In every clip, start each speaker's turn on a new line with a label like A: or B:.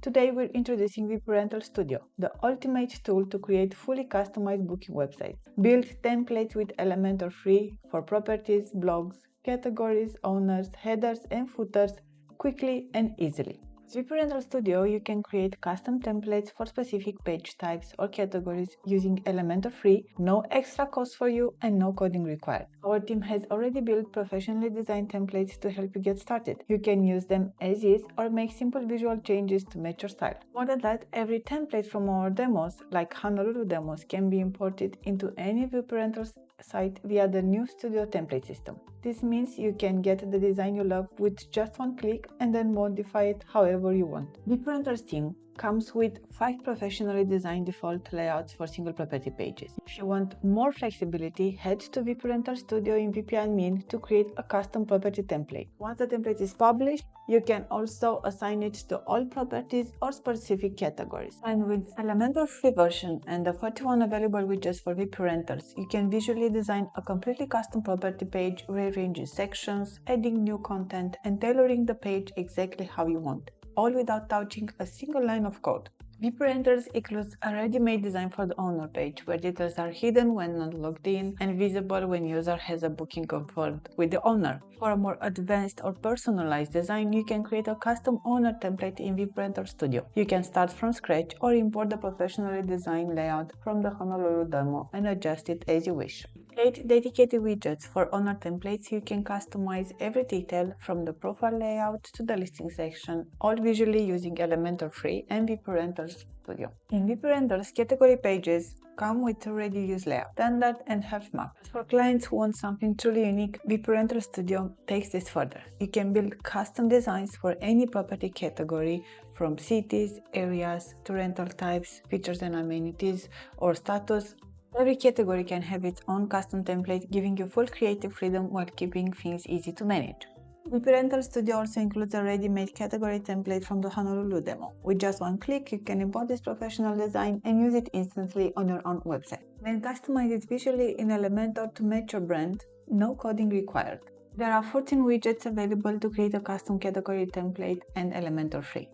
A: Today we're introducing WPRentals Studio, the ultimate tool to create fully customized booking websites. Build templates with Elementor free for properties, blogs, categories, owners, headers and footers quickly and easily. With WPRentals Studio, you can create custom templates for specific page types or categories using Elementor free, no extra cost for you and no coding required. Our team has already built professionally designed templates to help you get started. You can use them as is or make simple visual changes to match your style. More than that, every template from our demos, like Honolulu demos, can be imported into any WPRentals site via the new Studio template system. This means you can get the design you love with just one click and then modify it however you want. WPRentals team comes with 5 professionally designed default layouts for single property pages. If you want more flexibility, head to WPRentals Studio in WP-admin to create a custom property template. Once the template is published, you can also assign it to all properties or specific categories. And with Elementor free version and the 41 available widgets for WPRentals, you can visually design a completely custom property page, rearranging sections, adding new content, and tailoring the page exactly how you want, all without touching a single line of code. WPRentals includes a ready-made design for the owner page, where details are hidden when not logged in and visible when user has a booking confirmed with the owner. For a more advanced or personalized design, you can create a custom owner template in WPRentals Studio. You can start from scratch or import the professionally designed layout from the Honolulu demo and adjust it as you wish. 8 dedicated widgets for owner templates. You can customize every detail from the profile layout to the listing section, all visually using Elementor free and WPRentals Studio. In WPRentals, category pages come with a ready-use layout, standard and half map. For clients who want something truly unique, WPRentals Studio takes this further. You can build custom designs for any property category, from cities, areas, to rental types, features and amenities, or status. Every category can have its own custom template, giving you full creative freedom while keeping things easy to manage. WPRentals Studio also includes a ready-made category template from the Honolulu demo. With just one click, you can import this professional design and use it instantly on your own website. Then customize it visually in Elementor to match your brand, no coding required. There are 14 widgets available to create a custom category template and Elementor free.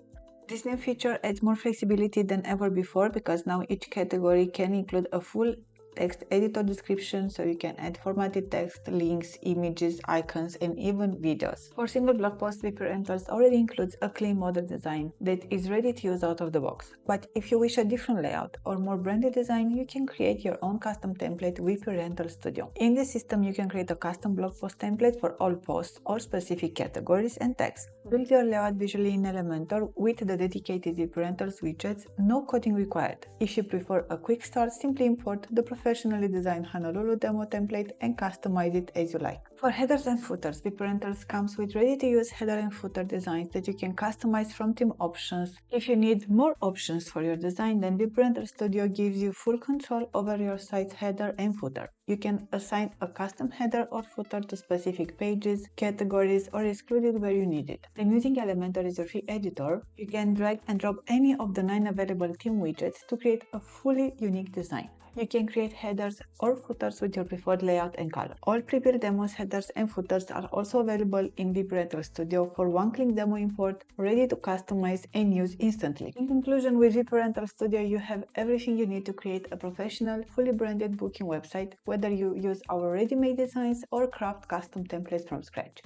A: This new feature adds more flexibility than ever before because now each category can include a full text editor description, so you can add formatted text, links, images, icons, and even videos. For single blog posts, WPRentals already includes a clean model design that is ready to use out of the box. But if you wish a different layout or more branded design, you can create your own custom template with WPRentals Studio. In this system, you can create a custom blog post template for all posts or specific categories and tags. Build your layout visually in Elementor with the dedicated WPRentals widgets, no coding required. If you prefer a quick start, simply import the professionally designed Honolulu demo template and customize it as you like. For headers and footers, WPRentals comes with ready-to-use header and footer designs that you can customize from theme options. If you need more options for your design, then WPRentals Studio gives you full control over your site's header and footer. You can assign a custom header or footer to specific pages, categories, or exclude it where you need it. Then using Elementor as your free editor, you can drag and drop any of the 9 available theme widgets to create a fully unique design. You can create headers or footers with your preferred layout and color. All pre-built demos, headers and footers are also available in WPRentals Studio for one-click demo import, ready to customize and use instantly. In conclusion, with WPRentals Studio, you have everything you need to create a professional, fully branded booking website, whether you use our ready-made designs or craft custom templates from scratch.